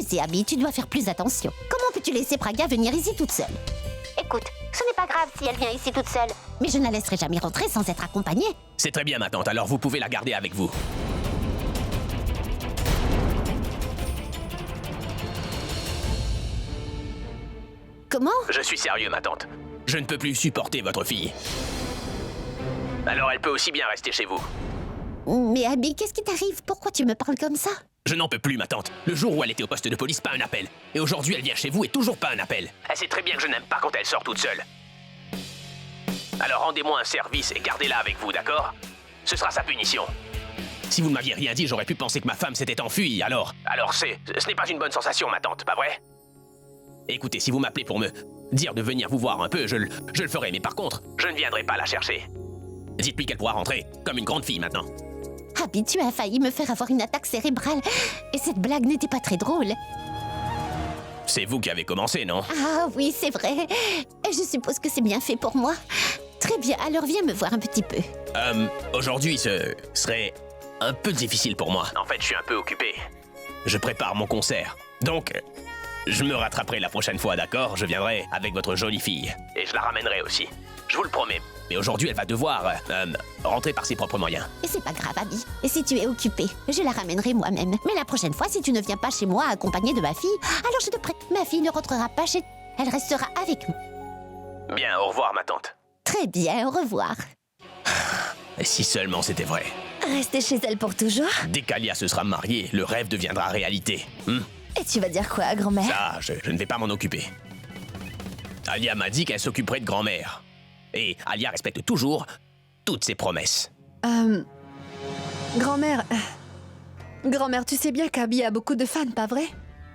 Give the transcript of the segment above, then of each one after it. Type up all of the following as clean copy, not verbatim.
ici, Abby, tu dois faire plus attention. Comment peux-tu laisser Pragya venir ici toute seule? Écoute, ce n'est pas grave si elle vient ici toute seule. Mais je ne la laisserai jamais rentrer sans être accompagnée. C'est très bien, ma tante, alors vous pouvez la garder avec vous. Comment? Je suis sérieux, ma tante. Je ne peux plus supporter votre fille. Alors elle peut aussi bien rester chez vous. Mais Abby, qu'est-ce qui t'arrive? Pourquoi tu me parles comme ça? Je n'en peux plus, ma tante. Le jour où elle était au poste de police, pas un appel. Et aujourd'hui, elle vient chez vous et toujours pas un appel. Elle sait très bien que je n'aime pas quand elle sort toute seule. Alors rendez-moi un service et gardez-la avec vous, d'accord? Ce sera sa punition. Si vous ne m'aviez rien dit, j'aurais pu penser que ma femme s'était enfuie, alors ce n'est pas une bonne sensation, ma tante, pas vrai? Écoutez, si vous m'appelez pour me dire de venir vous voir un peu, je le ferai, mais par contre, je ne viendrai pas la chercher. Dites-lui qu'elle pourra rentrer, comme une grande fille maintenant. Abby, tu as failli me faire avoir une attaque cérébrale. Et cette blague n'était pas très drôle. C'est vous qui avez commencé, non? Ah oui, c'est vrai. Et je suppose que c'est bien fait pour moi. Très bien, alors viens me voir un petit peu. Aujourd'hui, ce serait un peu difficile pour moi. En fait, je suis un peu occupé. Je prépare mon concert. Donc, je me rattraperai la prochaine fois, d'accord? Je viendrai avec votre jolie fille. Et je la ramènerai aussi. Je vous le promets. Mais aujourd'hui, elle va devoir rentrer par ses propres moyens. Et c'est pas grave, Abby. Et si tu es occupée, je la ramènerai moi-même. Mais la prochaine fois, si tu ne viens pas chez moi accompagnée de ma fille, alors je te prête. Ma fille ne rentrera pas chez... Elle restera avec nous. Bien, au revoir, ma tante. Très bien, au revoir. Et si seulement c'était vrai. Rester chez elle pour toujours? Dès qu'Alia se sera mariée, le rêve deviendra réalité. Et tu vas dire quoi, grand-mère? Ça, je ne vais pas m'en occuper. Alia m'a dit qu'elle s'occuperait de grand-mère. Et Alia respecte toujours toutes ses promesses. Grand-mère... Grand-mère, tu sais bien qu'Abby a beaucoup de fans, pas vrai?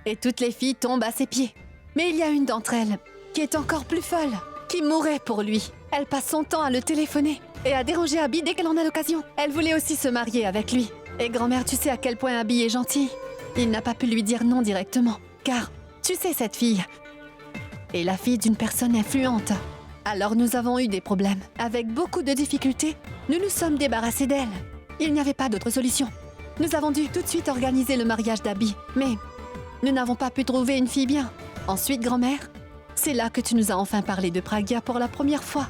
Et toutes les filles tombent à ses pieds. Mais il y a une d'entre elles qui est encore plus folle, qui mourrait pour lui. Elle passe son temps à le téléphoner et à déranger Abby dès qu'elle en a l'occasion. Elle voulait aussi se marier avec lui. Et grand-mère, tu sais à quel point Abby est gentille. Il n'a pas pu lui dire non directement. Car, tu sais, cette fille est la fille d'une personne influente. Alors nous avons eu des problèmes. Avec beaucoup de difficultés, nous nous sommes débarrassés d'elle. Il n'y avait pas d'autre solution. Nous avons dû tout de suite organiser le mariage d'Abby. Mais nous n'avons pas pu trouver une fille bien. Ensuite, grand-mère, c'est là que tu nous as enfin parlé de Pragya pour la première fois.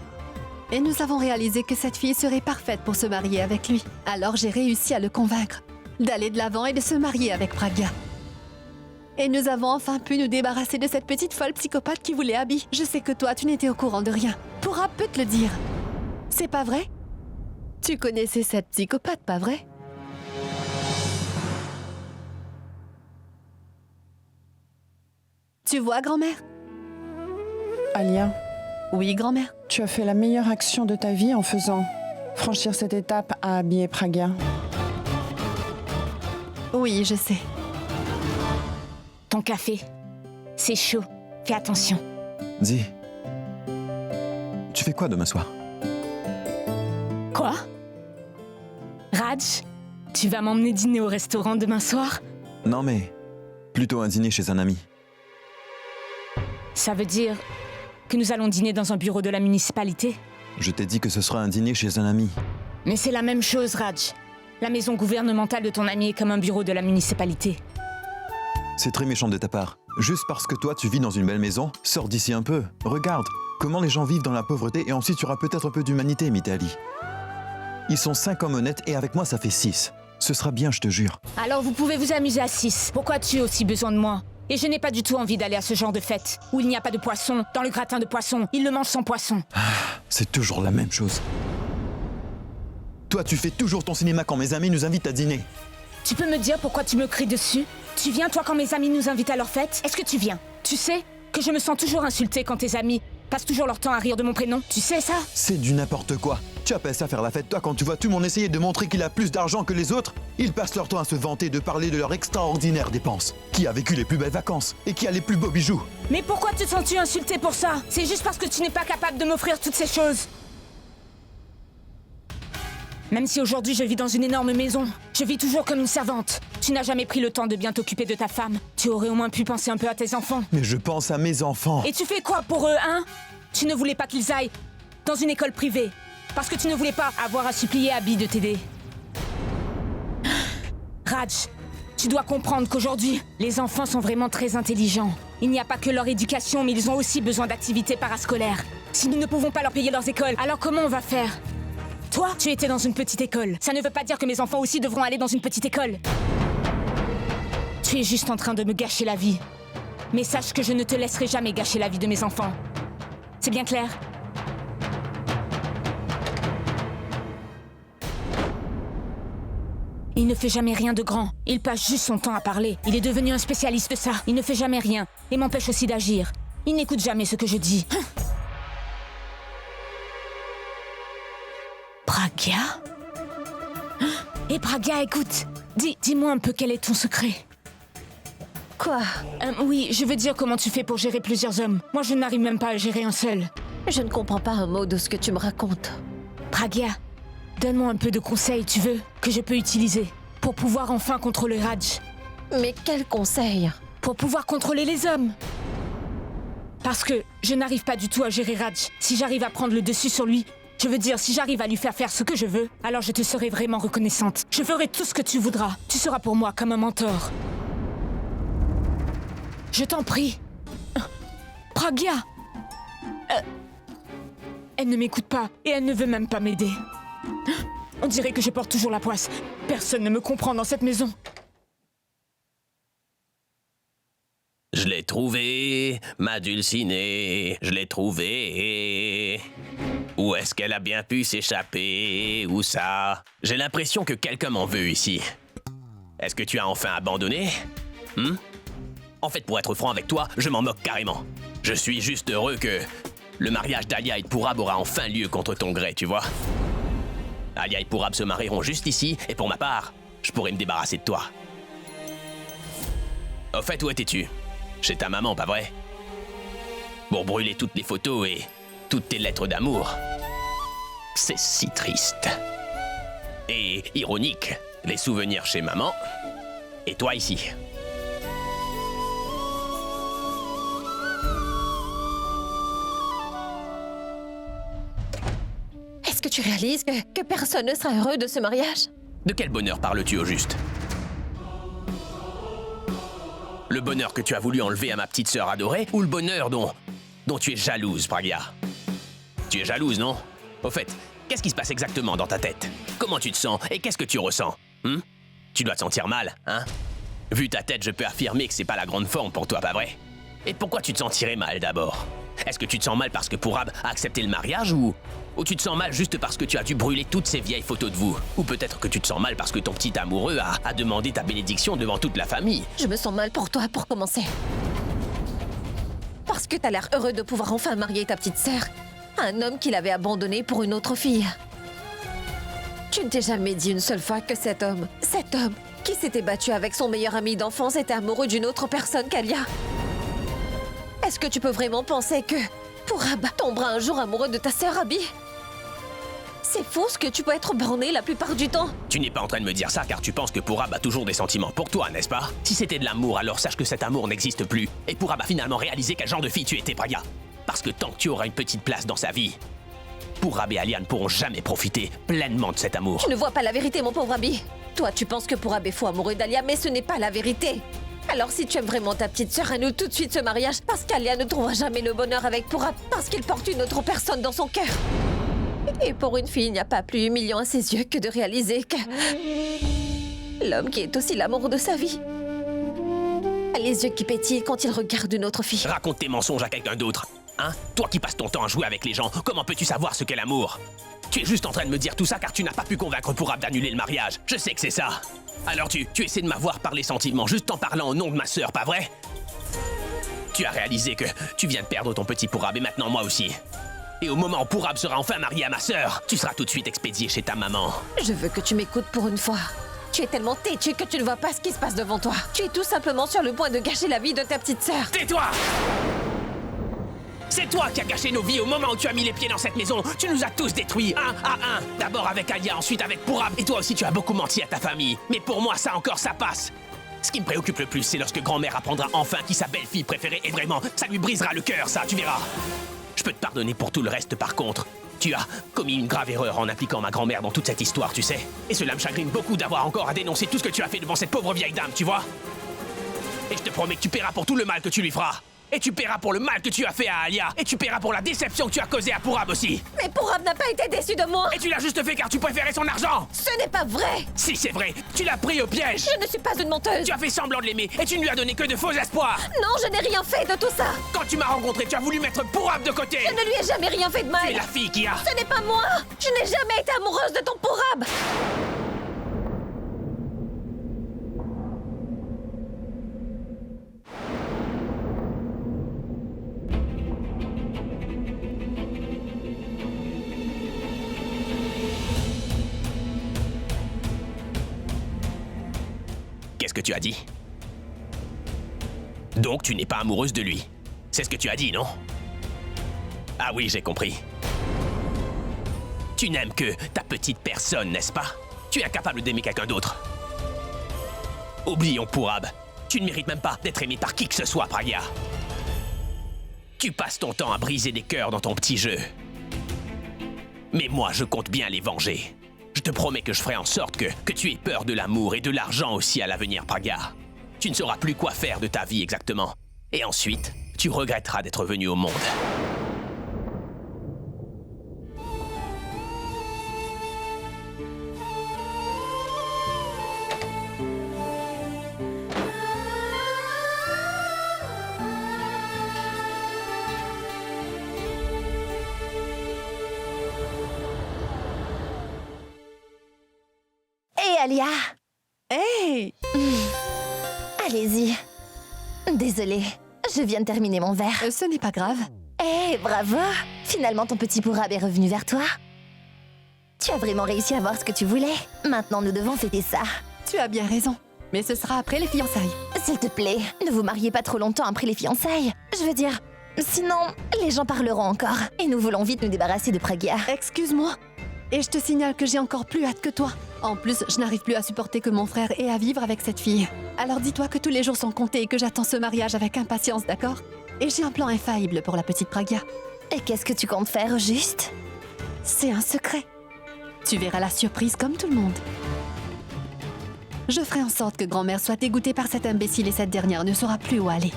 Et nous avons réalisé que cette fille serait parfaite pour se marier avec lui. Alors j'ai réussi à le convaincre d'aller de l'avant et de se marier avec Pragya. Et nous avons enfin pu nous débarrasser de cette petite folle psychopathe qui voulait Abby. Je sais que toi, tu n'étais au courant de rien. Pourra peut te le dire. C'est pas vrai? Tu connaissais cette psychopathe, pas vrai? Tu vois, grand-mère? Alia, Oui, grand-mère. tu as fait la meilleure action de ta vie en faisant franchir cette étape à Abby et Pragya. Oui, je sais. Ton café. C'est chaud. Fais attention. Dis, tu fais quoi demain soir? Quoi? Raj, tu vas m'emmener dîner au restaurant demain soir? Non mais, plutôt un dîner chez un ami. Ça veut dire que nous allons dîner dans un bureau de la municipalité? Je t'ai dit que ce sera un dîner chez un ami. Mais c'est la même chose, Raj. La maison gouvernementale de ton ami est comme un bureau de la municipalité. C'est très méchant de ta part. Juste parce que toi tu vis dans une belle maison, sors d'ici un peu. Regarde comment les gens vivent dans la pauvreté et ensuite tu auras peut-être un peu d'humanité, Mitali. Ils sont 5 hommes honnêtes et avec moi ça fait 6. Ce sera bien, je te jure. Alors vous pouvez vous amuser à 6. Pourquoi tu as aussi besoin de moi? Et je n'ai pas du tout envie d'aller à ce genre de fête où il n'y a pas de poisson. Dans le gratin de poisson, ils le mangent sans poisson. C'est toujours la même chose. Toi tu fais toujours ton cinéma quand mes amis nous invitent à dîner. Tu peux me dire pourquoi tu me cries dessus? Tu viens, toi, quand mes amis nous invitent à leur fête? Est-ce que tu viens? Tu sais que je me sens toujours insultée quand tes amis passent toujours leur temps à rire de mon prénom. Tu sais ça? C'est du n'importe quoi. Tu appelles ça faire la fête, toi, quand tu vois tout le monde essayer de montrer qu'il a plus d'argent que les autres? Ils passent leur temps à se vanter de parler de leurs extraordinaires dépenses. Qui a vécu les plus belles vacances et qui a les plus beaux bijoux? Mais pourquoi te sens-tu insultée pour ça? C'est juste parce que tu n'es pas capable de m'offrir toutes ces choses. Même si aujourd'hui je vis dans une énorme maison, je vis toujours comme une servante. Tu n'as jamais pris le temps de bien t'occuper de ta femme. Tu aurais au moins pu penser un peu à tes enfants. Mais je pense à mes enfants. Et tu fais quoi pour eux, hein? Tu ne voulais pas qu'ils aillent dans une école privée. Parce que tu ne voulais pas avoir à supplier Abby de t'aider. Raj, Tu dois comprendre qu'aujourd'hui, les enfants sont vraiment très intelligents. Il n'y a pas que leur éducation, mais ils ont aussi besoin d'activités parascolaires. Si nous ne pouvons pas leur payer leurs écoles, alors comment on va faire? Toi, tu étais dans une petite école. Ça ne veut pas dire que mes enfants aussi devront aller dans une petite école. Tu es juste en train de me gâcher la vie. Mais sache que je ne te laisserai jamais gâcher la vie de mes enfants. C'est bien clair? Il ne fait jamais rien de grand. Il passe juste son temps à parler. Il est devenu un spécialiste de ça. Il ne fait jamais rien et m'empêche aussi d'agir. Il n'écoute jamais ce que je dis. Pragya? Et Pragya, écoute. Dis-moi un peu quel est ton secret. Quoi? Oui, je veux dire comment tu fais pour gérer plusieurs hommes. Moi, je n'arrive même pas à gérer un seul. Je ne comprends pas un mot de ce que tu me racontes. Pragya, donne-moi un peu de conseils, tu veux, que je peux utiliser pour pouvoir enfin contrôler Raj. Mais quel conseil? Pour pouvoir contrôler les hommes. Parce que je n'arrive pas du tout à gérer Raj. Si j'arrive à prendre le dessus sur lui, je veux dire, si j'arrive à lui faire ce que je veux, alors je te serai vraiment reconnaissante. Je ferai tout ce que tu voudras. Tu seras pour moi comme un mentor. Je t'en prie. Pragya. Elle ne m'écoute pas et elle ne veut même pas m'aider. On dirait que je porte toujours la poisse. Personne ne me comprend dans cette maison. Je l'ai trouvée, ma dulcinée, je l'ai trouvée. Où est-ce qu'elle a bien pu s'échapper? Où ça? J'ai l'impression que quelqu'un m'en veut ici. Est-ce que tu as enfin abandonné? En fait, pour être franc avec toi, je m'en moque carrément. Je suis juste heureux que le mariage d'Alia et de Purab aura enfin lieu contre ton gré, tu vois. Alia et Purab se marieront juste ici, et pour ma part, je pourrai me débarrasser de toi. Au fait, où étais-tu? Chez ta maman, pas vrai? Pour brûler toutes les photos et toutes tes lettres d'amour. C'est si triste. Et ironique, les souvenirs chez maman, et toi ici. Est-ce que tu réalises que personne ne sera heureux de ce mariage? De quel bonheur parles-tu au juste? Le bonheur que tu as voulu enlever à ma petite sœur adorée ou le bonheur dont tu es jalouse, Pragya? Tu es jalouse, non? Au fait, qu'est-ce qui se passe exactement dans ta tête? Comment tu te sens et qu'est-ce que tu ressens? Tu dois te sentir mal, hein? Vu ta tête, je peux affirmer que c'est pas la grande forme pour toi, pas vrai? Et pourquoi tu te sentirais mal d'abord? Est-ce que tu te sens mal parce que Purab a accepté le mariage ou tu te sens mal juste parce que tu as dû brûler toutes ces vieilles photos de vous? Ou peut-être que tu te sens mal parce que ton petit amoureux a demandé ta bénédiction devant toute la famille? Je me sens mal pour toi, pour commencer. Parce que t'as l'air heureux de pouvoir enfin marier ta petite sœur à un homme qu'il avait abandonné pour une autre fille. Tu ne t'es jamais dit une seule fois que cet homme qui s'était battu avec son meilleur ami d'enfance était amoureux d'une autre personne qu'Alia. Est-ce que tu peux vraiment penser que Purab tombera un jour amoureux de ta sœur, Abby? C'est faux ce que tu peux être borné la plupart du temps. Tu n'es pas en train de me dire ça car tu penses que Purab a toujours des sentiments pour toi, n'est-ce pas? Si c'était de l'amour, alors sache que cet amour n'existe plus. Et Purab a finalement réalisé quel genre de fille tu étais, Pragya. Parce que tant que tu auras une petite place dans sa vie, Purab et Alia ne pourront jamais profiter pleinement de cet amour. Tu ne vois pas la vérité, mon pauvre Abby. Toi, tu penses que Purab est fou amoureux d'Alia, mais ce n'est pas la vérité. Alors si tu aimes vraiment ta petite sœur, annule tout de suite ce mariage, parce qu'Alia ne trouvera jamais le bonheur avec Purab, parce qu'il porte une autre personne dans son cœur. Et pour une fille, il n'y a pas plus humiliant à ses yeux que de réaliser que l'homme qui est aussi l'amour de sa vie a les yeux qui pétillent quand il regarde une autre fille. Raconte tes mensonges à quelqu'un d'autre. Hein? Toi qui passes ton temps à jouer avec les gens, comment peux-tu savoir ce qu'est l'amour? Tu es juste en train de me dire tout ça car tu n'as pas pu convaincre Purab d'annuler le mariage. Je sais que c'est ça. Alors tu essaies de m'avoir par les sentiments juste en parlant au nom de ma sœur, pas vrai? Tu as réalisé que tu viens de perdre ton petit Purab et maintenant moi aussi. Et au moment où Purab sera enfin marié à ma sœur, tu seras tout de suite expédié chez ta maman. Je veux que tu m'écoutes pour une fois. Tu es tellement têtu que tu ne vois pas ce qui se passe devant toi. Tu es tout simplement sur le point de gâcher la vie de ta petite sœur. Tais-toi! C'est toi qui as gâché nos vies au moment où tu as mis les pieds dans cette maison. Tu nous as tous détruits, un à un. D'abord avec Alia, ensuite avec Purab. Et toi aussi, tu as beaucoup menti à ta famille. Mais pour moi, ça encore, ça passe. Ce qui me préoccupe le plus, c'est lorsque grand-mère apprendra enfin qui sa belle-fille préférée est vraiment. Ça lui brisera le cœur, ça, tu verras. Je peux te pardonner pour tout le reste, par contre. Tu as commis une grave erreur en impliquant ma grand-mère dans toute cette histoire, tu sais. Et cela me chagrine beaucoup d'avoir encore à dénoncer tout ce que tu as fait devant cette pauvre vieille dame, tu vois. Et je te promets que tu paieras pour tout le mal que tu lui feras. Et tu paieras pour le mal que tu as fait à Alia. Et tu paieras pour la déception que tu as causée à Pourab aussi. Mais Pourab n'a pas été déçu de moi. Et tu l'as juste fait car tu préférais son argent. Ce n'est pas vrai. Si c'est vrai, tu l'as pris au piège. Je ne suis pas une menteuse. Tu as fait semblant de l'aimer et tu ne lui as donné que de faux espoirs. Non, je n'ai rien fait de tout ça. Quand tu m'as rencontré, tu as voulu mettre Pourab de côté. Je ne lui ai jamais rien fait de Tu mal. es la fille qui a... Ce n'est pas moi. Je n'ai jamais été amoureuse de ton Pourab. Qu'est-ce que tu as dit? Donc tu n'es pas amoureuse de lui. C'est ce que tu as dit, non? Ah oui, j'ai compris. Tu n'aimes que ta petite personne, n'est-ce pas? Tu es incapable d'aimer quelqu'un d'autre. Oublions Pourab. Tu ne mérites même pas d'être aimé par qui que ce soit, Pragya. Tu passes ton temps à briser des cœurs dans ton petit jeu. Mais moi, je compte bien les venger. Je te promets que je ferai en sorte que tu aies peur de l'amour et de l'argent aussi à l'avenir, Pragya. Tu ne sauras plus quoi faire de ta vie exactement. Et ensuite, tu regretteras d'être venu au monde. Et Alia, Hey! allez-y. Désolée, je viens de terminer mon verre. Ce n'est pas grave. Eh, bravo! Finalement, ton petit Pourab est revenu vers toi. Tu as vraiment réussi à avoir ce que tu voulais. Maintenant, nous devons fêter ça. Tu as bien raison. Mais ce sera après les fiançailles. S'il te plaît, ne vous mariez pas trop longtemps après les fiançailles. Je veux dire, sinon, les gens parleront encore. Et nous voulons vite nous débarrasser de Pragya. Excuse-moi. Et je te signale que j'ai encore plus hâte que toi. En plus, je n'arrive plus à supporter que mon frère ait à vivre avec cette fille. Alors dis-toi que tous les jours sont comptés et que j'attends ce mariage avec impatience, d'accord? Et j'ai un plan infaillible pour la petite Pragya. Et qu'est-ce que tu comptes faire, au juste? C'est un secret. Tu verras la surprise comme tout le monde. Je ferai en sorte que grand-mère soit dégoûtée par cet imbécile et cette dernière ne saura plus où aller.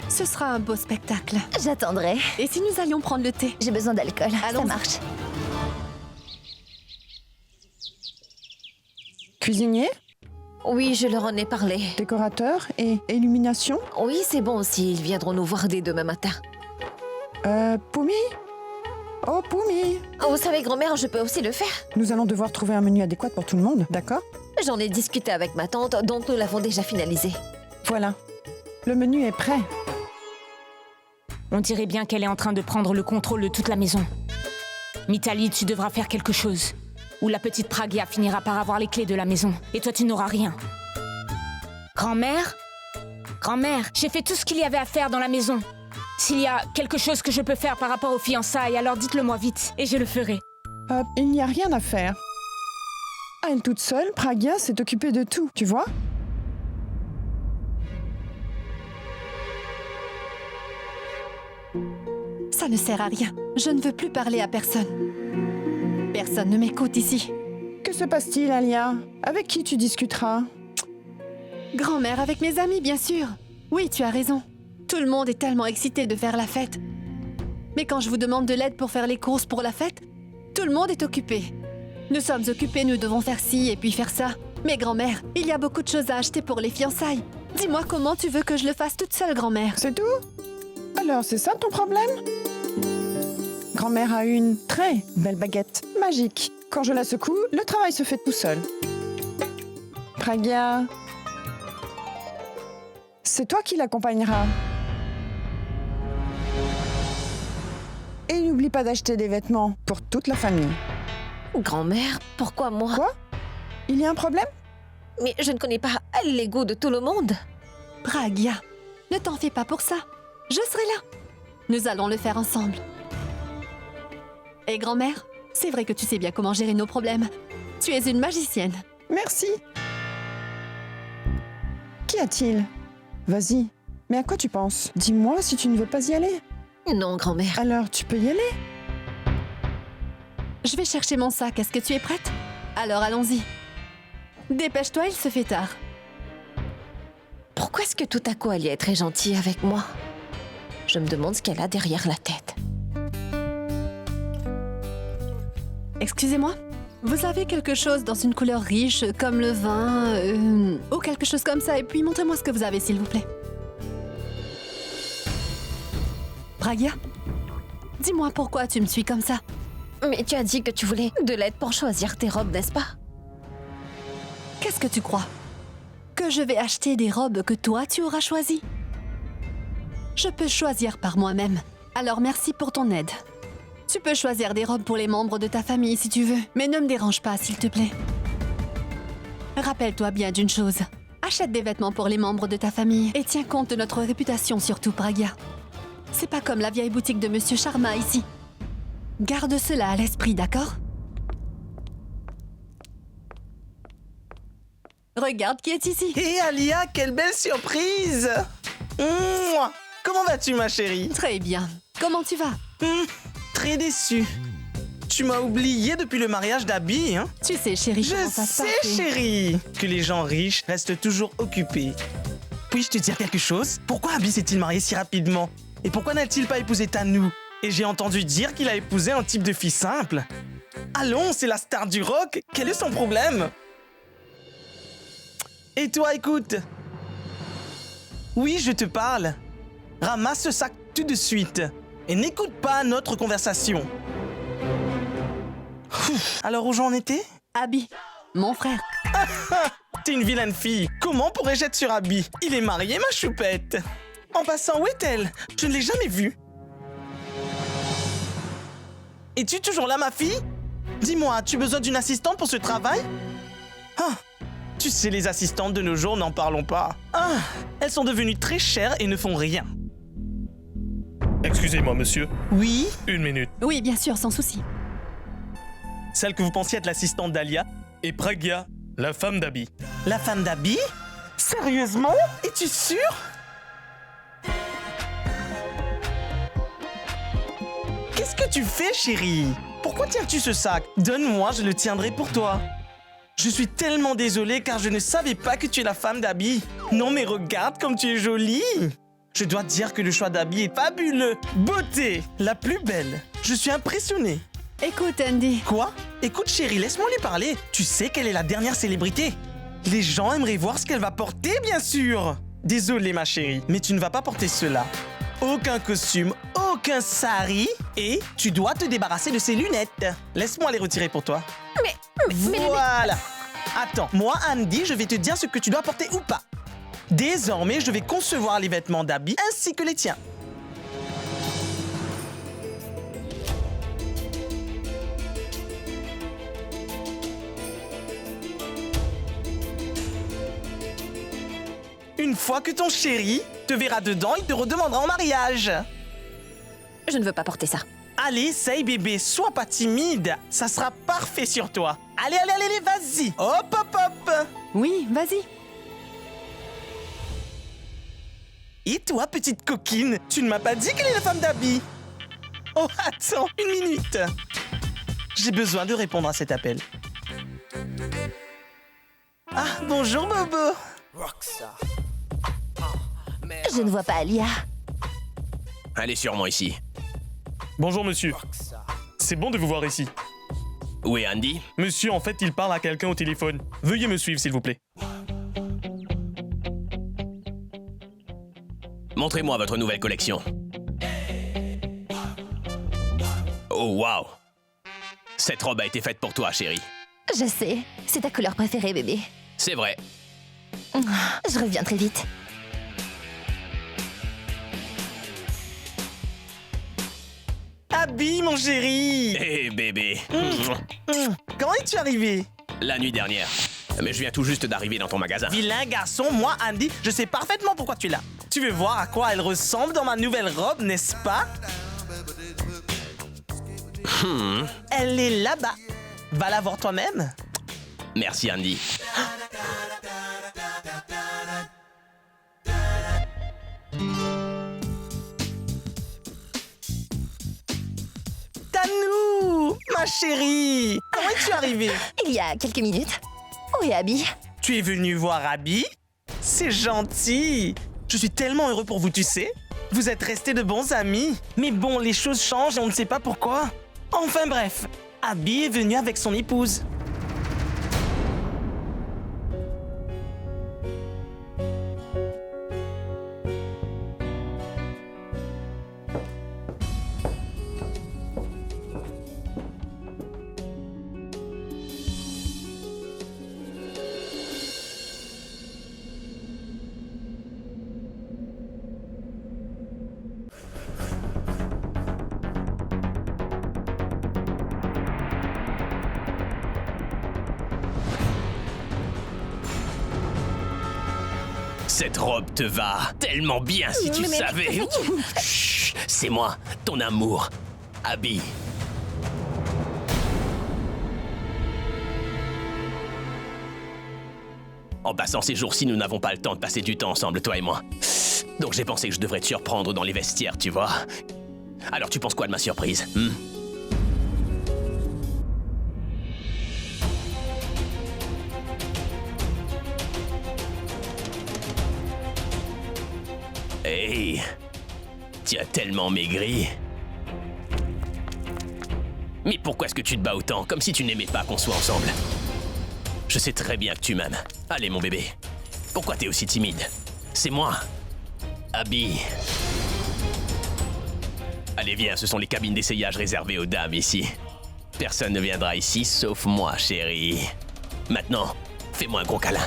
Ce sera un beau spectacle. J'attendrai. Et si nous allions prendre le thé? J'ai besoin d'alcool. Ça Allons-y. marche. Cuisinier, Oui, je leur en ai parlé. décorateur et illumination. Oui, c'est bon aussi. Ils viendront nous voir dès demain matin. Poumi? Oh, Poumi! Oh, vous savez, grand-mère, je peux aussi le faire. Nous allons devoir trouver un menu adéquat pour tout le monde, d'accord? J'en ai discuté avec ma tante, donc nous l'avons déjà finalisé. Voilà. Le menu est prêt. On dirait bien qu'elle est en train de prendre le contrôle de toute la maison. Mitali, tu devras faire quelque chose. Ou la petite Pragya finira par avoir les clés de la maison. Et toi, tu n'auras rien. Grand-mère? Grand-mère, j'ai fait tout ce qu'il y avait à faire dans la maison. S'il y a quelque chose que je peux faire par rapport aux fiançailles, alors dites-le moi vite, et je le ferai. Il n'y a rien à faire. À elle toute seule, Pragya s'est occupée de tout, tu vois? Ça ne sert à rien. Je ne veux plus parler à personne. Personne ne m'écoute ici. Que se passe-t-il, Alia? Avec qui tu discuteras? Grand-mère avec mes amis, bien sûr. Oui, tu as raison. Tout le monde est tellement excité de faire la fête. Mais quand je vous demande de l'aide pour faire les courses pour la fête, tout le monde est occupé. Nous sommes occupés, nous devons faire ci et puis faire ça. Mais grand-mère, il y a beaucoup de choses à acheter pour les fiançailles. Dis-moi comment tu veux que je le fasse toute seule, grand-mère. C'est tout? Alors, c'est ça ton problème? Grand-mère a une très belle baguette magique. Quand je la secoue, le travail se fait tout seul. Pragya, c'est toi qui l'accompagneras. Et n'oublie pas d'acheter des vêtements pour toute la famille. Grand-mère, pourquoi moi? Quoi? Il y a un problème? Mais je ne connais pas les goûts de tout le monde. Pragya, ne t'en fais pas pour ça. Je serai là. Nous allons le faire ensemble. Et grand-mère, c'est vrai que tu sais bien comment gérer nos problèmes. Tu es une magicienne. Merci. Qu'y a-t-il? Vas-y. Mais à quoi tu penses? Dis-moi si tu ne veux pas y aller. Non, grand-mère. Alors, tu peux y aller. Je vais chercher mon sac. Est-ce que tu es prête? Alors allons-y. Dépêche-toi, il se fait tard. Pourquoi est-ce que tout à coup Alia est très gentille avec moi? Je me demande ce qu'elle a derrière la tête. Excusez-moi, vous avez quelque chose dans une couleur riche, comme le vin, ou quelque chose comme ça, et puis montrez-moi ce que vous avez, s'il vous plaît. Pragya, dis-moi pourquoi tu me suis comme ça. Mais tu as dit que tu voulais de l'aide pour choisir tes robes, n'est-ce pas? Qu'est-ce que tu crois? Que je vais acheter des robes que toi tu auras choisies? Je peux choisir par moi-même, alors merci pour ton aide. Tu peux choisir des robes pour les membres de ta famille si tu veux, mais ne me dérange pas, s'il te plaît. Rappelle-toi bien d'une chose. Achète des vêtements pour les membres de ta famille et tiens compte de notre réputation, surtout Pragya. C'est pas comme la vieille boutique de Monsieur Sharma ici. Garde cela à l'esprit, d'accord? Regarde qui est ici. Hé Alia, quelle belle surprise! Mouah. Comment vas-tu, ma chérie? Très bien. Comment tu vas? Très déçu. Tu m'as oublié depuis le mariage d'Abby, hein? Tu sais, chérie, Je comment ça se sais, passe. chérie, que les gens riches restent toujours occupés. Puis-je te dire quelque chose? Pourquoi Abby s'est-il marié si rapidement? Et pourquoi n'a-t-il pas épousé Tanou? Et j'ai entendu dire qu'il a épousé un type de fille simple. Allons, c'est la star du rock. Quel est son problème? Et toi, écoute. Oui, je te parle. Ramasse ce sac tout de suite. Et n'écoute pas notre conversation. Alors où j'en étais? Abby, mon frère. T'es une vilaine fille. Comment pourrais-je être sur Abby? Il est marié, ma choupette. En passant, où est-elle? Je ne l'ai jamais vue. Es-tu toujours là, ma fille? Dis-moi, as-tu besoin d'une assistante pour ce travail? Ah, tu sais, les assistantes de nos jours, n'en parlons pas. Ah, elles sont devenues très chères et ne font rien. Excusez-moi, monsieur. Oui? Une minute. Oui, bien sûr, sans souci. Celle que vous pensiez être l'assistante d'Alia? Et Pragya, la femme d'Abby. La femme d'Abby? Sérieusement? Es-tu sûr? Qu'est-ce que tu fais, chérie? Pourquoi tiens-tu ce sac? Donne-moi, je le tiendrai pour toi. Je suis tellement désolée car je ne savais pas que tu es la femme d'Abby. Non mais regarde comme tu es jolie. Je dois dire que le choix d'Abby est fabuleux. Beauté, la plus belle. Je suis impressionnée. Écoute, Andy. Quoi? Écoute chérie, laisse-moi lui parler. Tu sais quelle est la dernière célébrité? Les gens aimeraient voir ce qu'elle va porter, bien sûr. Désolée ma chérie, mais tu ne vas pas porter cela. Aucun costume, aucun sari, et tu dois te débarrasser de ces lunettes. Laisse-moi les retirer pour toi. Voilà. Attends, moi Andy, je vais te dire ce que tu dois porter ou pas. Désormais, je vais concevoir les vêtements d'Abby ainsi que les tiens. Une fois que ton chéri te verra dedans, il te redemandera en mariage. Je ne veux pas porter ça. Allez, essaye bébé, sois pas timide. Ça sera parfait sur toi. Allez, allez, allez, vas-y. Hop, hop, hop. Oui, vas-y. Et toi, petite coquine, tu ne m'as pas dit qu'elle est la femme d'Abby? Oh, attends, une minute. J'ai besoin de répondre à cet appel. Ah, bonjour, Bobo. Je ne vois pas Alia. Elle est sûrement ici. Bonjour, monsieur. C'est bon de vous voir ici. Où est Andy? Monsieur, en fait, il parle à quelqu'un au téléphone. Veuillez me suivre, s'il vous plaît. Montrez-moi votre nouvelle collection. Oh, waouh! Cette robe a été faite pour toi, chérie. Je sais, c'est ta couleur préférée, bébé. C'est vrai. Je reviens très vite. Abby, mon chéri. Hé, bébé. Comment es-tu arrivé? La nuit dernière. Mais je viens tout juste d'arriver dans ton magasin. Vilain garçon, moi, Andy, je sais parfaitement pourquoi tu es là. Tu veux voir à quoi elle ressemble dans ma nouvelle robe, n'est-ce pas? Elle est là-bas. Va la voir toi-même. Merci, Andy. Tanou, ma ma chérie! Comment es-tu arrivée? Il y a quelques minutes. Où est Abby? Tu es venue voir Abby? C'est gentil! Je suis tellement heureux pour vous, tu sais. Vous êtes restés de bons amis. Mais bon, les choses changent et on ne sait pas pourquoi. Enfin bref, Abby est venue avec son épouse. Cette robe te va tellement bien si tu savais. Chut, c'est moi, ton amour, Abby. En passant ces jours-ci, nous n'avons pas le temps de passer du temps ensemble, toi et moi. Donc j'ai pensé que je devrais te surprendre dans les vestiaires, tu vois. Alors tu penses quoi de ma surprise, Hey, tu as tellement maigri. Mais pourquoi est-ce que tu te bats autant, comme si tu n'aimais pas qu'on soit ensemble? Je sais très bien que tu m'aimes. Allez, mon bébé. Pourquoi t'es aussi timide? C'est moi, Abby. Allez, viens, ce sont les cabines d'essayage réservées aux dames ici. Personne ne viendra ici sauf moi, chérie. Maintenant, fais-moi un gros câlin.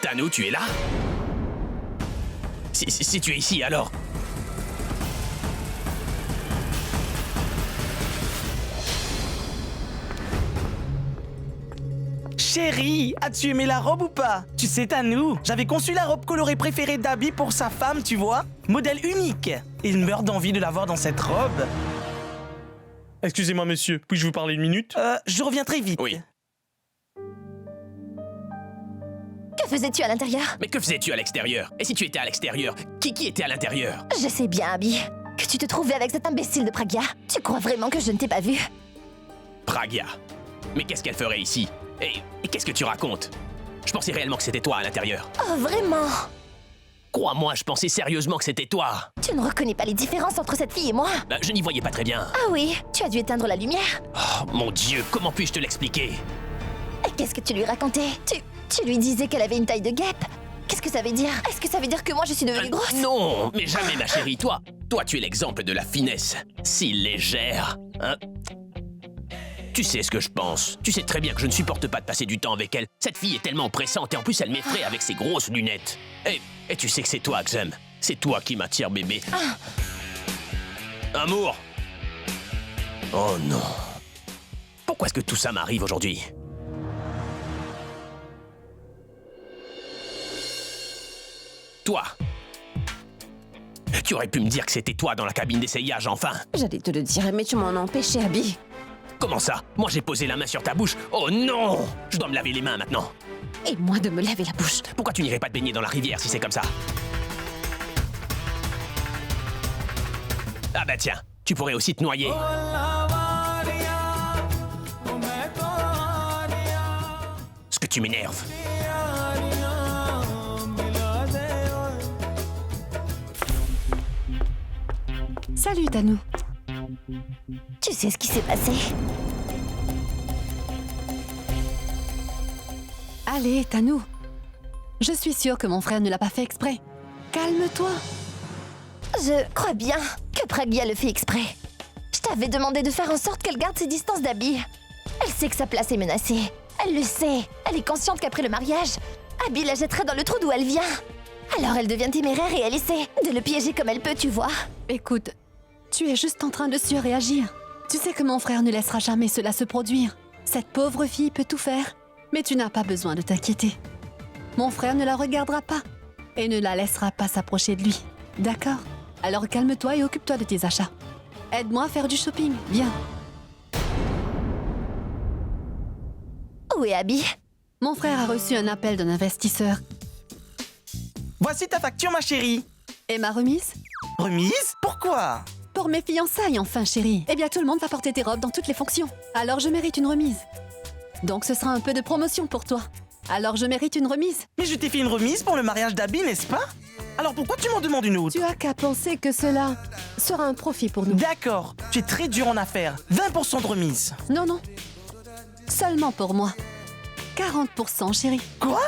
Tanou, tu es là? Si tu es ici, alors... Chérie, as-tu aimé la robe ou pas? Tu sais, Tanou, j'avais conçu la robe colorée préférée d'Abby pour sa femme, tu vois? Modèle unique. Il meurt d'envie de la voir dans cette robe. Excusez-moi, monsieur, puis-je vous parler une minute? Je reviens très vite. Oui. Que faisais-tu à l'intérieur? Mais que faisais-tu à l'extérieur? Et si tu étais à l'extérieur, qui était à l'intérieur? Je sais bien, Abby, que tu te trouvais avec cet imbécile de Pragya. Tu crois vraiment que je ne t'ai pas vu? Pragya. Mais qu'est-ce qu'elle ferait ici? Et qu'est-ce que tu racontes? Je pensais réellement que c'était toi à l'intérieur. Oh, vraiment? Crois-moi, je pensais sérieusement que c'était toi. Tu ne reconnais pas les différences entre cette fille et moi? Je n'y voyais pas très bien. Ah oui, tu as dû éteindre la lumière. Oh, mon Dieu, comment puis-je te l'expliquer? Et qu'est-ce que tu lui racontais? Tu lui disais qu'elle avait une taille de guêpe. Qu'est-ce que ça veut dire? Est-ce que ça veut dire que moi je suis devenue grosse? Non, mais jamais, ma chérie. Toi, tu es l'exemple de la finesse. Si légère, hein? Tu sais ce que je pense. Tu sais très bien que je ne supporte pas de passer du temps avec elle. Cette fille est tellement oppressante et en plus elle m'effraie avec ses grosses lunettes. Et tu sais que c'est toi que j'aime. C'est toi qui m'attire, bébé. Amour! Oh non. Pourquoi est-ce que tout ça m'arrive aujourd'hui? Toi! Tu aurais pu me dire que c'était toi dans la cabine d'essayage, enfin! J'allais te le dire, mais tu m'en as empêché, Abby. Comment ça? Moi j'ai posé la main sur ta bouche. Oh non! Je dois me laver les mains maintenant. Et moi de me laver la bouche. Pourquoi tu n'irais pas te baigner dans la rivière si c'est comme ça? Ah bah tiens, tu pourrais aussi te noyer. Ce que tu m'énerves. Salut, Tanou. Tu sais ce qui s'est passé? Allez, Tanou. Je suis sûre que mon frère ne l'a pas fait exprès. Calme-toi. Je crois bien que Pragya le fait exprès. Je t'avais demandé de faire en sorte qu'elle garde ses distances d'Abby. Elle sait que sa place est menacée. Elle le sait. Elle est consciente qu'après le mariage, Abby la jetterait dans le trou d'où elle vient. Alors elle devient téméraire et elle essaie de le piéger comme elle peut, tu vois. Écoute, tu es juste en train de surréagir. Tu sais que mon frère ne laissera jamais cela se produire. Cette pauvre fille peut tout faire, mais tu n'as pas besoin de t'inquiéter. Mon frère ne la regardera pas et ne la laissera pas s'approcher de lui. D'accord? Alors calme-toi et occupe-toi de tes achats. Aide-moi à faire du shopping, viens. Où est Abby? Mon frère a reçu un appel d'un investisseur. Voici ta facture, ma chérie. Et ma remise? Remise? Pourquoi? Pour mes fiançailles, enfin, chérie. Eh bien, tout le monde va porter tes robes dans toutes les fonctions. Alors, je mérite une remise. Donc, ce sera un peu de promotion pour toi. Alors, je mérite une remise. Mais je t'ai fait une remise pour le mariage d'Abby, n'est-ce pas? Alors pourquoi tu m'en demandes une autre? Tu as qu'à penser que cela sera un profit pour nous. D'accord, tu es très dur en affaires. 20% de remise. Non, non. Seulement pour moi. 40%, chérie. Quoi?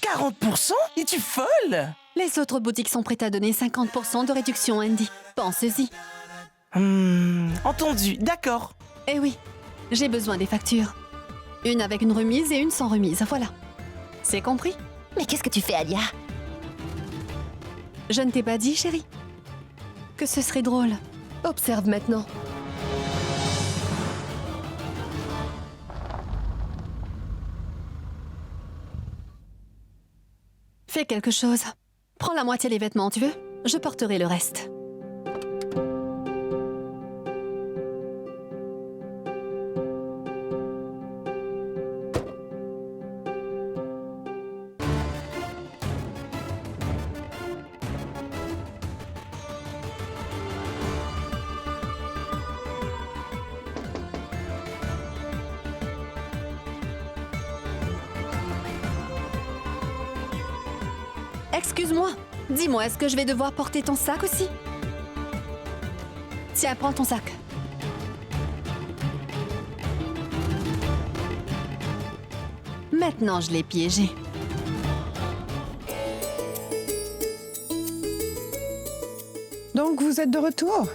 40%? Es-tu folle? Les autres boutiques sont prêtes à donner 50% de réduction, Andy. Pensez-y. Entendu, d'accord. Eh oui, j'ai besoin des factures. Une avec une remise et une sans remise, voilà. C'est compris? Mais qu'est-ce que tu fais, Alia? Je ne t'ai pas dit, chérie, que ce serait drôle. Observe maintenant. Fais quelque chose. Prends la moitié des vêtements, tu veux? Je porterai le reste. Excuse-moi, dis-moi, est-ce que je vais devoir porter ton sac aussi? Tiens, prends ton sac. Maintenant, je l'ai piégé. Donc vous êtes de retour?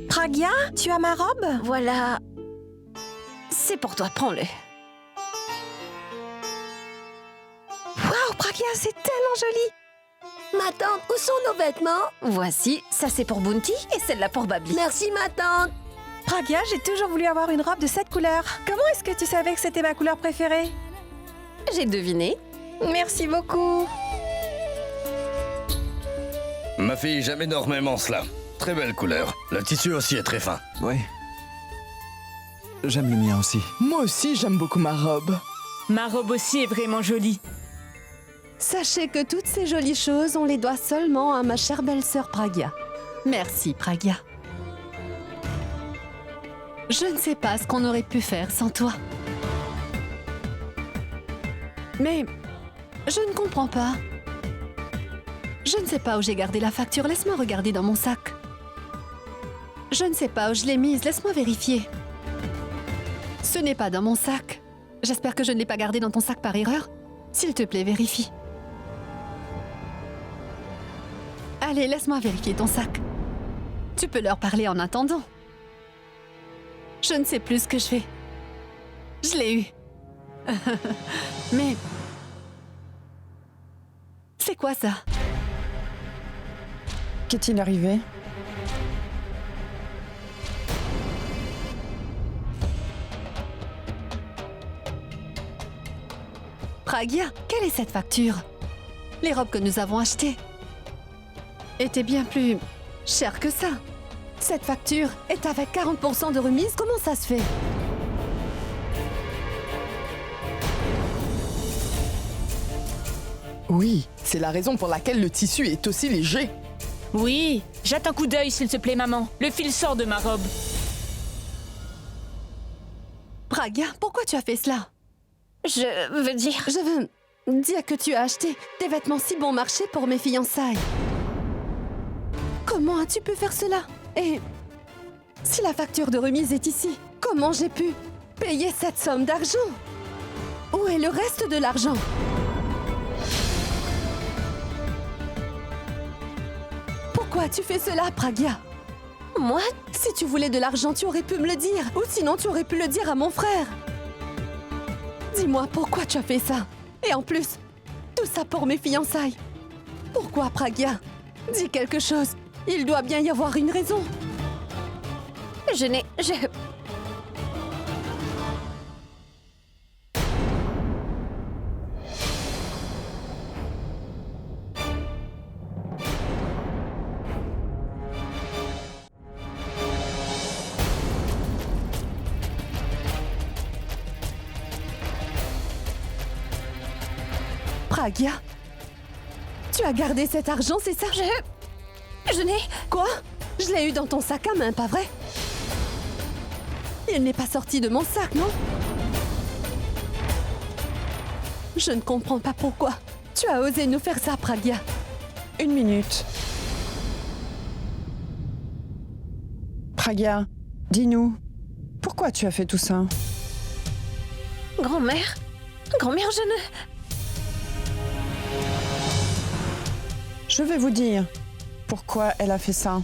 Pragya, tu as ma robe? Voilà. C'est pour toi, prends-le. Waouh, Pragya, c'est tellement joli! Ma tante, où sont nos vêtements? Voici, ça c'est pour Bounty et celle-là pour Babli. Merci, ma tante! Pragya, j'ai toujours voulu avoir une robe de cette couleur. Comment est-ce que tu savais que c'était ma couleur préférée? J'ai deviné. Merci beaucoup. Ma fille, j'aime énormément cela. Très belle couleur. Le tissu aussi est très fin. Ouais. J'aime le mien aussi. Moi aussi, j'aime beaucoup ma robe. Ma robe aussi est vraiment jolie. Sachez que toutes ces jolies choses, on les doit seulement à ma chère belle-sœur Pragya. Merci, Pragya. Je ne sais pas ce qu'on aurait pu faire sans toi. Mais je ne comprends pas. Je ne sais pas où j'ai gardé la facture. Laisse-moi regarder dans mon sac. Je ne sais pas où je l'ai mise. Laisse-moi vérifier. Ce n'est pas dans mon sac. J'espère que je ne l'ai pas gardé dans ton sac par erreur. S'il te plaît, vérifie. Allez, laisse-moi vérifier ton sac. Tu peux leur parler en attendant. Je ne sais plus ce que je fais. Je l'ai eu. Mais... c'est quoi ça? Qu'est-il arrivé? Pragya, quelle est cette facture? Les robes que nous avons achetées étaient bien plus chères que ça. Cette facture est avec 40% de remise, comment ça se fait? Oui, c'est la raison pour laquelle le tissu est aussi léger. Oui, jette un coup d'œil s'il te plaît, maman. Le fil sort de ma robe. Pragya, pourquoi tu as fait cela? Je veux dire... Je veux dire que tu as acheté des vêtements si bon marché pour mes fiançailles. Comment as-tu pu faire cela? Et si la facture de remise est ici, comment j'ai pu payer cette somme d'argent? Où est le reste de l'argent? Pourquoi as-tu fait cela, Pragya? Moi? Si tu voulais de l'argent, tu aurais pu me le dire. Ou sinon, tu aurais pu le dire à mon frère. Dis-moi pourquoi tu as fait ça. Et en plus, tout ça pour mes fiançailles. Pourquoi, Pragya? Dis quelque chose. Il doit bien y avoir une raison. Je n'ai... Pragya, tu as gardé cet argent, c'est ça? Je n'ai... Quoi? Je l'ai eu dans ton sac à main, pas vrai? Il n'est pas sorti de mon sac, non? Je ne comprends pas pourquoi. Tu as osé nous faire ça, Pragya. 1 minute. Pragya, dis-nous, pourquoi tu as fait tout ça? Grand-mère? Grand-mère, je ne... Je vais vous dire pourquoi elle a fait ça.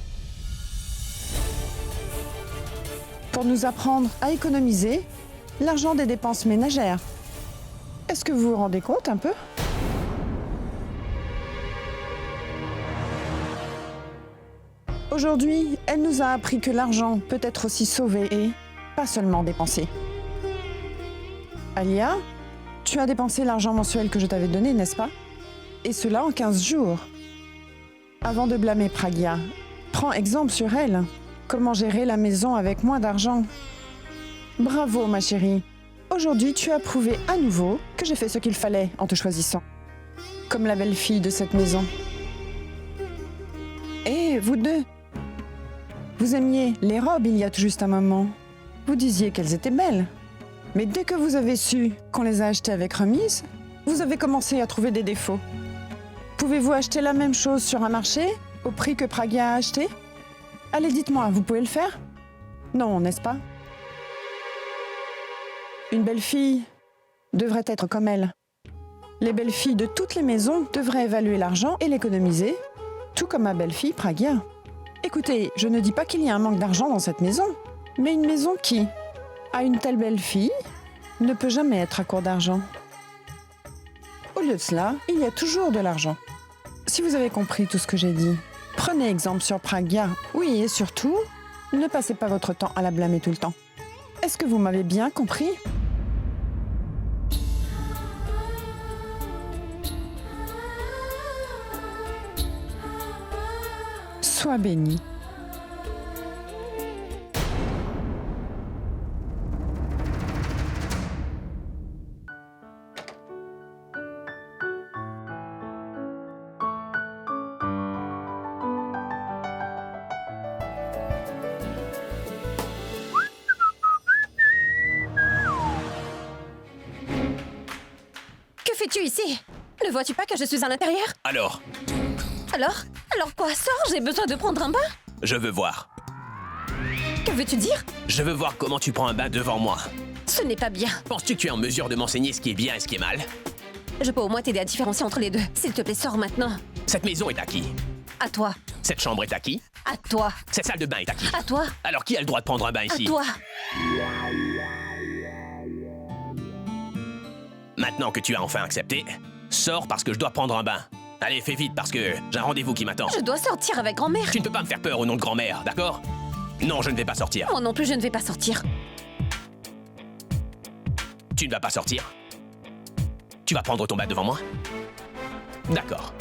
Pour nous apprendre à économiser l'argent des dépenses ménagères. Est-ce que vous vous rendez compte un peu? Aujourd'hui, elle nous a appris que l'argent peut être aussi sauvé et pas seulement dépensé. Alia, tu as dépensé l'argent mensuel que je t'avais donné, n'est-ce pas? Et cela en 15 jours. Avant de blâmer Pragya, prends exemple sur elle. Comment gérer la maison avec moins d'argent? Bravo, ma chérie. Aujourd'hui, tu as prouvé à nouveau que j'ai fait ce qu'il fallait en te choisissant. Comme la belle-fille de cette maison. Et vous deux, vous aimiez les robes il y a tout juste un moment. Vous disiez qu'elles étaient belles. Mais dès que vous avez su qu'on les a achetées avec remise, vous avez commencé à trouver des défauts. Pouvez-vous acheter la même chose sur un marché, au prix que Pragya a acheté? Allez, dites-moi, vous pouvez le faire? Non, n'est-ce pas? Une belle fille devrait être comme elle. Les belles filles de toutes les maisons devraient évaluer l'argent et l'économiser, tout comme ma belle-fille Pragya. Écoutez, je ne dis pas qu'il y a un manque d'argent dans cette maison, mais une maison qui a une telle belle-fille ne peut jamais être à court d'argent. Au lieu de cela, il y a toujours de l'argent. Si vous avez compris tout ce que j'ai dit, prenez exemple sur Pragya. Oui, et surtout, ne passez pas votre temps à la blâmer tout le temps. Est-ce que vous m'avez bien compris? Sois béni. Que fais-tu ici? Ne vois-tu pas que je suis à l'intérieur? Alors, Alors quoi? Sors, j'ai besoin de prendre un bain. je veux voir. Que veux-tu dire? Je veux voir comment tu prends un bain devant moi. Ce n'est pas bien. Penses-tu que tu es en mesure de m'enseigner ce qui est bien et ce qui est mal? Je peux au moins t'aider à différencier entre les deux. S'il te plaît, sors maintenant. Cette maison est à qui? À toi. Cette chambre est à qui? À toi. Cette salle de bain est à qui? À toi. Alors qui a le droit de prendre un bain ici? À toi. Maintenant que tu as enfin accepté, sors parce que je dois prendre un bain. Allez, fais vite parce que j'ai un rendez-vous qui m'attend. Je dois sortir avec grand-mère. Tu ne peux pas me faire peur au nom de grand-mère, d'accord? Non, je ne vais pas sortir. Moi non plus, je ne vais pas sortir. Tu ne vas pas sortir? Tu vas prendre ton bain devant moi? D'accord.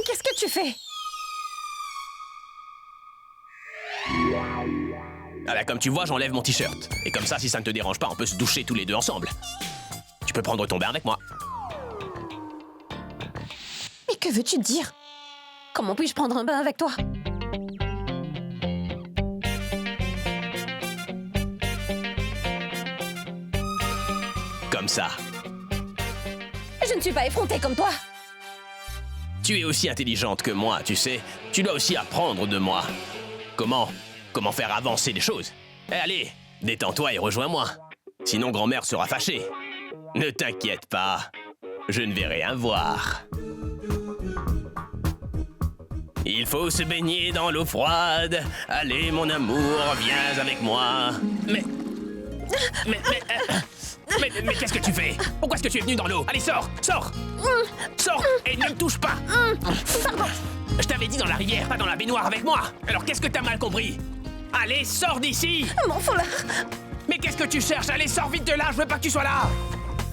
Qu'est-ce que tu fais? Ah bah, comme tu vois, j'enlève mon t-shirt. Et comme ça, si ça ne te dérange pas, on peut se doucher tous les deux ensemble. Tu peux prendre ton bain avec moi. Mais que veux-tu dire? Comment puis-je prendre un bain avec toi? Comme ça. Je ne suis pas effrontée comme toi. Tu es aussi intelligente que moi, tu sais. Tu dois aussi apprendre de moi. Comment faire avancer les choses? Eh, allez, détends-toi et rejoins-moi. Sinon, grand-mère sera fâchée. Ne t'inquiète pas. Je ne vais rien voir. Il faut se baigner dans l'eau froide. Allez, mon amour, viens avec moi. Mais qu'est-ce que tu fais? Pourquoi est-ce que tu es venu dans l'eau? Allez, sors! Sors! Sors et ne me touche pas! Pardon. Je t'avais dit dans la rivière, pas dans la baignoire avec moi! Alors qu'est-ce que t'as mal compris? Allez, sors d'ici! Mon foulard! Mais qu'est-ce que tu cherches? Allez, sors vite de là, je veux pas que tu sois là!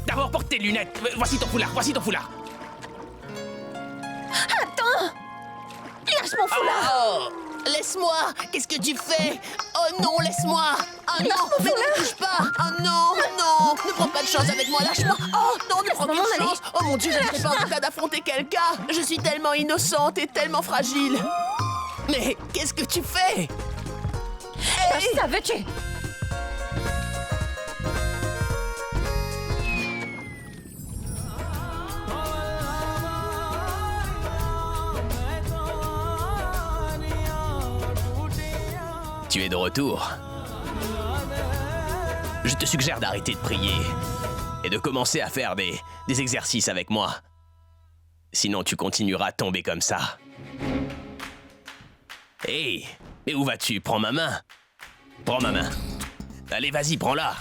D'abord, porte tes lunettes. Voici ton foulard, voici ton foulard. Attends! Lâche mon foulard! Oh! Laisse-moi! Qu'est-ce que tu fais? Oh non, laisse-moi! Oh non! Mais ne me touche pas! Oh non! Non! Ne prends pas de chance avec moi, lâche-moi! Oh non, ne prends pas de chance! Oh mon Dieu, je ne serais pas en état d'affronter quelqu'un! Je suis tellement innocente et tellement fragile! Mais qu'est-ce que tu fais? Hey! Ça veut tuer! Tu es de retour. Je te suggère d'arrêter de prier et de commencer à faire des exercices avec moi. Sinon, tu continueras à tomber comme ça. Hé, mais où vas-tu? Prends ma main. Prends ma main. Allez, vas-y, prends-la.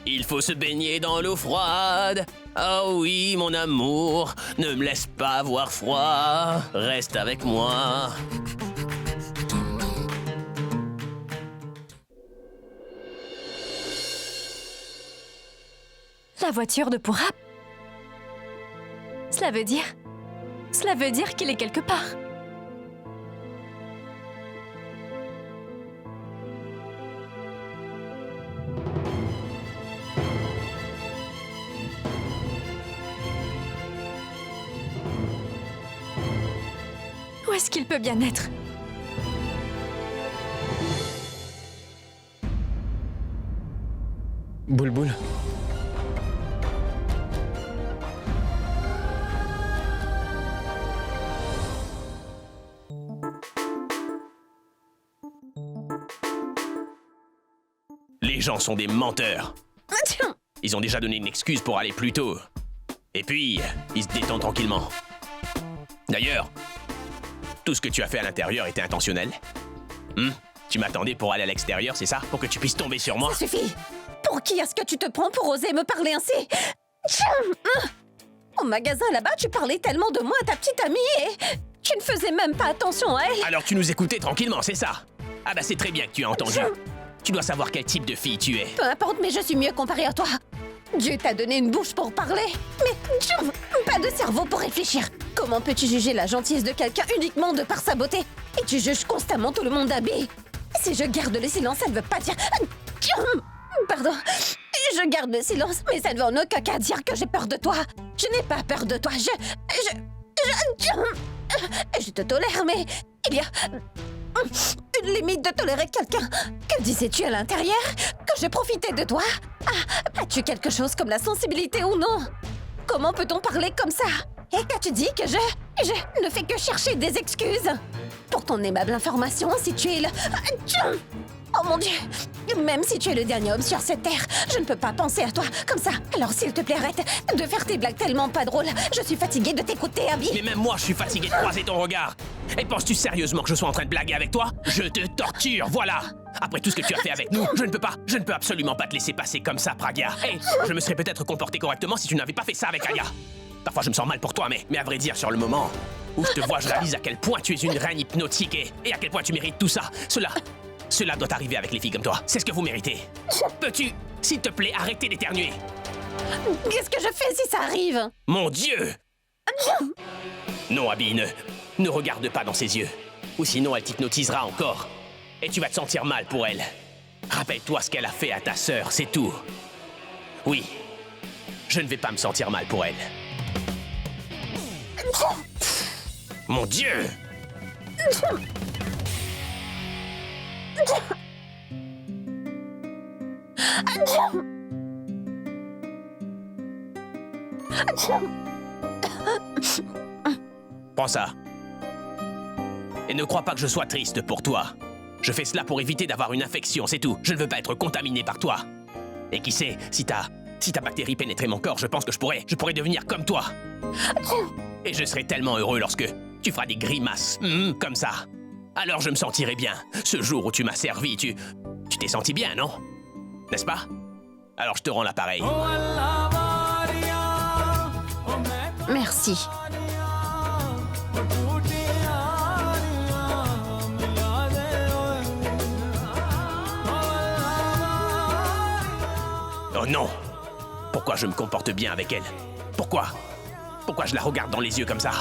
Il faut se baigner dans l'eau froide. Oh oui, mon amour, ne me laisse pas avoir froid. Reste avec moi. La voiture de Pourrap. Cela veut dire qu'il est quelque part. Où est-ce qu'il peut bien être? Boule-boule. Les gens sont des menteurs. Ils ont déjà donné une excuse pour aller plus tôt. Et puis, ils se détendent tranquillement. D'ailleurs, tout ce que tu as fait à l'intérieur était intentionnel. Tu m'attendais pour aller à l'extérieur, c'est ça? Pour que tu puisses tomber sur moi? Ça suffit! Pour qui est-ce que tu te prends pour oser me parler ainsi? Au magasin là-bas, tu parlais tellement de moi à ta petite amie et tu ne faisais même pas attention à elle. Alors tu nous écoutais tranquillement, c'est ça? Ah bah c'est très bien que tu as entendu. Tu dois savoir quel type de fille tu es. Peu importe, mais je suis mieux comparée à toi. Dieu t'a donné une bouche pour parler, mais pas de cerveau pour réfléchir. Comment peux-tu juger la gentillesse de quelqu'un uniquement de par sa beauté? Et tu juges constamment tout le monde habillé. Si je garde le silence, ça ne veut pas dire... Pardon. Je garde le silence, mais ça ne veut en aucun cas dire que j'ai peur de toi. Je n'ai pas peur de toi. Je te tolère, mais il y a une limite de tolérer quelqu'un. Que disais-tu à l'intérieur? Que je profitais de toi? Ah, as-tu quelque chose comme la sensibilité ou non? Comment peut-on parler comme ça? Et qu'as-tu dit que je ne fais que chercher des excuses? Pour ton aimable information, si tu es le... Oh mon Dieu! Même si tu es le dernier homme sur cette terre, je ne peux pas penser à toi comme ça. Alors s'il te plaît, arrête de faire tes blagues tellement pas drôles. Je suis fatiguée de t'écouter, Abby. Mais même moi, je suis fatigué de croiser ton regard. Et penses-tu sérieusement que je sois en train de blaguer avec toi? Je te torture, voilà! Après tout ce que tu as fait avec nous, je ne peux absolument pas te laisser passer comme ça, Pragya. Hey, je me serais peut-être comporté correctement si tu n'avais pas fait ça avec Aya. Parfois, je me sens mal pour toi, mais à vrai dire, sur le moment où je te vois, je réalise à quel point tu es une reine hypnotique et à quel point tu mérites tout ça. Cela doit arriver avec les filles comme toi. C'est ce que vous méritez. Peux-tu, s'il te plaît, arrêter d'éternuer? Qu'est-ce que je fais si ça arrive? Mon Dieu! Non, Abby, ne regarde pas dans ses yeux. Ou sinon, elle t'hypnotisera encore. Et tu vas te sentir mal pour elle. Rappelle-toi ce qu'elle a fait à ta sœur, c'est tout. Oui, je ne vais pas me sentir mal pour elle. Mon Dieu! Prends ça. Et ne crois pas que je sois triste pour toi. Je fais cela pour éviter d'avoir une infection, c'est tout. Je ne veux pas être contaminé par toi. Et qui sait, si t'as Si ta bactérie pénétrait mon corps, je pense que je pourrais devenir comme toi. Et je serais tellement heureux lorsque tu feras des grimaces, comme ça. Alors je me sentirai bien. Ce jour où tu m'as servi, tu t'es senti bien, non? N'est-ce pas? Alors je te rends l'appareil. Merci. Oh non! Pourquoi je me comporte bien avec elle? Pourquoi je la regarde dans les yeux comme ça?